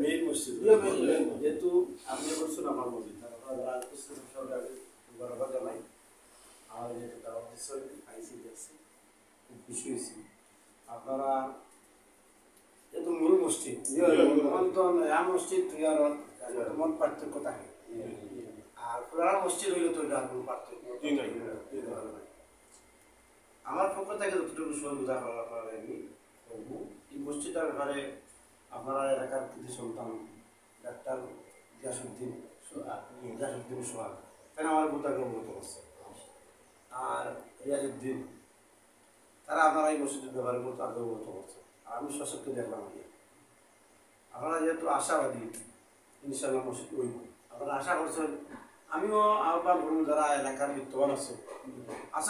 main মসজিদ যেহেতু আপনি করছেন আমার মসজিদ জানাই আমার যেহেতু তারা আইসি দেখছি খুব খুশি হয়েছি আপনারা যেহেতু মূল মসজিদ মসজিদ মন পার্থক্য থাকে আর পুরানা মসজিদ হইলে তো এটা কোনো পার্থক্য আমার পক্ষ থেকে যতটুকু সহযোগিতা করার এই মসজিদের ব্যাপারে আপনারা এলাকার কৃতি সন্তান ডাক্তার গিয়াসুদ্দিন সোহাগ তারা আমার বোতাকে অবগত করছে আর রিয়াজুদ্দিন তারা আপনারা এই মসজিদের ব্যাপারে মতো আগে অবগত করছে আর আমি সশক্ত দেখলাম আপনারা যেহেতু আশাবাদী ইনশাআল্লাহ মসজিদ হইব আপনারা আশা করছেন আমিও আহ্বান করুন যারা এলাকার বিত্তবান আছে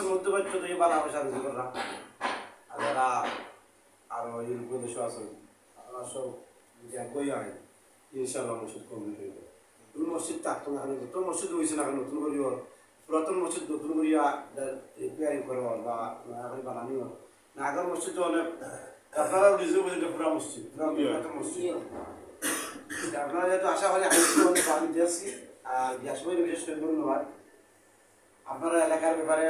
মধ্যবাচ্য তো এবার পয়সা রুজি করলাম আর যারা আরও এই উপদেশও আছে আপনারা সব যদি একই হয় ইনশাআল্লাহ মসজিদ কমপ্লিট হইব নতুন মসজিদ থাকতো না কেন যত মসজিদ হয়েছে না নতুন করিও পুরাতন মসজিদ নতুন করিয়া রিপেয়ারিং করো বা বানানি না আগের মসজিদ অনেক আপনারাও নিজেও বুঝলেন পুরা মসজিদ পুরাতন মসজিদ আপনারা যেহেতু আশা করি আমি দিয়েছি আর গ্যাসবাই বিশেষ করে ধন্যবাদ আপনারা এলাকার ব্যাপারে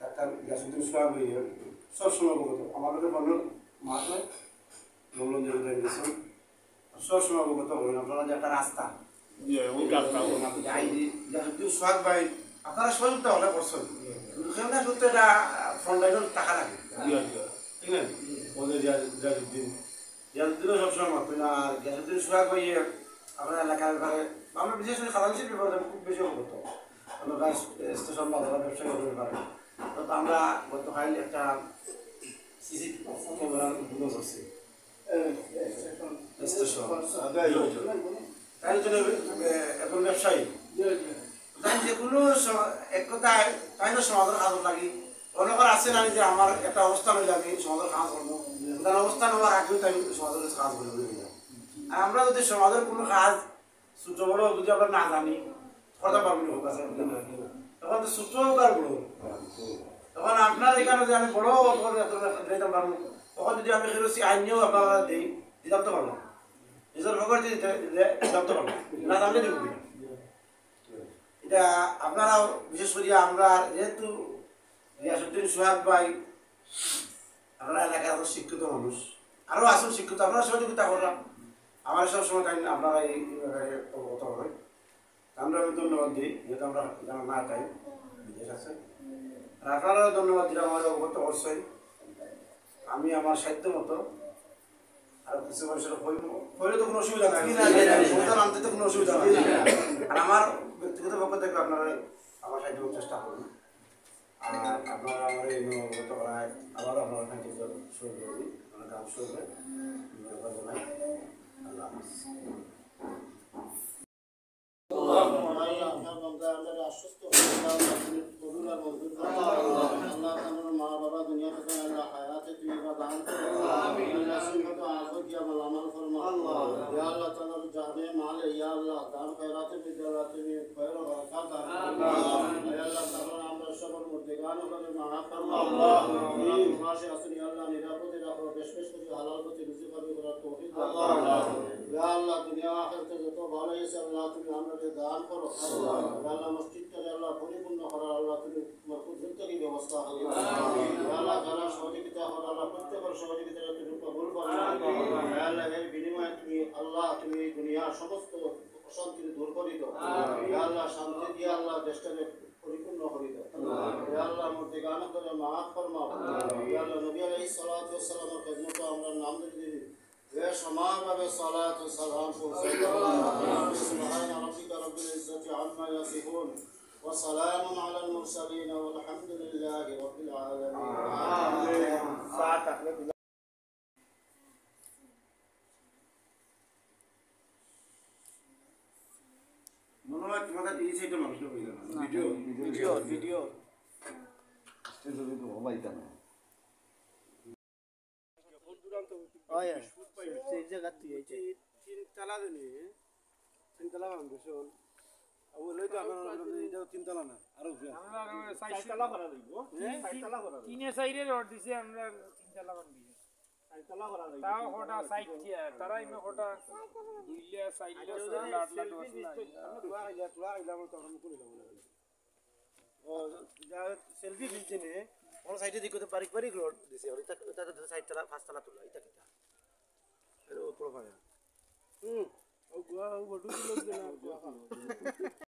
ডাক্তার গিয়াসুদ্দিন সোহাগ সবসময় অবগত আমাদের বন্ধুর মাথায় মূল্যঞ্জন সবসময় অবগত হবেন আপনারা যে একটা রাস্তা গিয়াসুদ্দিন সোহাগ ভাই আপনারা সহযোগিতা হলে করছেন সেখানে সত্যি এটা ফ্রন্ট লাইনের টাকা লাগে ঠিক না ওদের রিয়াজুদ্দিনও সবসময় মাত্র না আর গিয়াসুদ্দিন সোহাগ ভাই আপনার এলাকার ব্যাপারে আমরা বিশেষ করে খালাংশির ব্যাপারে খুব বেশি অবগত আমরা স্টেশন বা ব্যবসা করতে পারি তো আমরা গতকাল একটা সিসি ক্যামেরার উদ্বোধন করছি স্টেশন তাই জন্য এখন ব্যবসায়ী তাই যে কোনো এক কথায় তাই না সমাধান কাজ লাগি অনেকের আছে না যে আমার একটা অবস্থান হইলে আমি সমাধান কাজ করবো তার অবস্থান হওয়ার আগেও তাই সমাধানের কাজ করবো আর আমরা যদি সমাজের কোনো কাজ ছোট বড় যদি আমরা না জানি কথা পারবো তখন তো ছোট হোক আর বড় তখন আপনার এখানে যে আমি বড় দিতে পারবো তখন যদি আমি কেরোসি আইনেও আপনারা দিই দিতাম তো পারবো নিজের ভগর দিতে দিতাম তো পারবো না জানলে দিব এটা আপনারা বিশেষ করে আমরা যেহেতু গিয়াসুদ্দিন সোহাগ ভাই আপনারা এলাকার এত শিক্ষিত মানুষ আরও আসুন শিক্ষিত আপনারা সহযোগিতা করলাম আমার সবসময় টাইম আপনারা এই ব্যাপারে অবগত হবে আমরা ধন্যবাদ দিই যেহেতু আমরা জানা না চাই বিদেশ আছে আর আপনারাও ধন্যবাদ দিলাম আমার অবগত অবশ্যই আমি আমার সাহিত্য মতো আর কিছু মানুষের হইলে তো কোনো অসুবিধা নাই সন্তান আনতে তো কোনো অসুবিধা নাই আর আমার ব্যক্তিগত পক্ষ থেকে আপনারা আমার সাহিত্য চেষ্টা করুন আর আপনারা আমার এই অবগত করায় আবারও আপনারা খান শুরু করবি আপনার কাজ শুরু করে জানাই আল্লাহ মা বাবা দুনিয়া থেকে আল্লাহ হায়াতে তুমি দান করো আল্লাহ সুন্নাত আখত ইয়া মালামাল ফরমা ইয়া আল্লাহ তাআলা জানে মালে ইয়া আল্লাহ দান খয়রাতে বিদারা তুমি খয়র বারাকাত দান ইয়া আল্লাহ তাআলা আমরা সবার মধ্যে গান করে মাফ ফরমা আল্লাহ এই মাসে আসনি আল্লাহ নিরাপদে রাখো বেশ করে হালাল পথে রুজি করবে করার তৌফিক দাও ইয়া আল্লাহ দুনিয়া আখিরাতে যত ভালো হয়েছে আল্লাহ তুমি আমাদের দান করো আল্লাহ আল্লাহ মসজিদটাকে আল্লাহ পরিপূর্ণ করো আল্লাহ তুমি তোমার কুদরতের ব্যবস্থা করো আল্লাহ যারা সহযোগিতা করো আল্লাহ প্রত্যেকের সহযোগিতা তুমি কবুল করো আল্লাহ এর বিনিময়ে তুমি আল্লাহ তুমি এই দুনিয়ার সমস্ত অশান্তি দূর করে দাও আল্লাহ শান্তি দিয়ে আল্লাহ দেশটাকে পরিপূর্ণ করে দাও আল্লাহ মধ্যে গান করে মাফ ফরমাও আল্লাহ নবী আলাইহিস সালাতু ওয়াস সালামের খিদমতে আমরা নাম দিয়ে সমানভাবে সালাত ও সালাম পৌঁছে দাও সুবহান রাব্বিকা রাব্বিল ইজ্জাতি আম্মা ইয়াসিফুন ওয়া সালামুন আলাল মুরসালিন ওয়াল হামদুলিল্লাহি রাব্বিল আলামিন আমিন মনোরা তোমাদের এই সাইডে মানুষ হইল না ভিডিও স্টেজে তো হবাইতা না সেই জায়গা থেকে তিন তালা দেনি তিন তালা বাংশন ওই তো আপনারা এটা তিন তালা না আরো আমরা 4 তালা করা হইব 4 তালা করা তিনে সাইডে রড দিছে আমরা 3 তালা বানাবো তাও ওটা সাইড দিয়া তারা ইমে ওটা দুইলে সাইডলে সালা আটলা দোস সেলফি দিচ্ছে নে কোন সাইডে দিকে তো বারিক বারিক রোড দিছে আর এটা সাইড তালা ফার্স্ট তালা তোলা এটা কিটা এর উপর ভাড়া ও গুয়া ও বড় লোক দিলা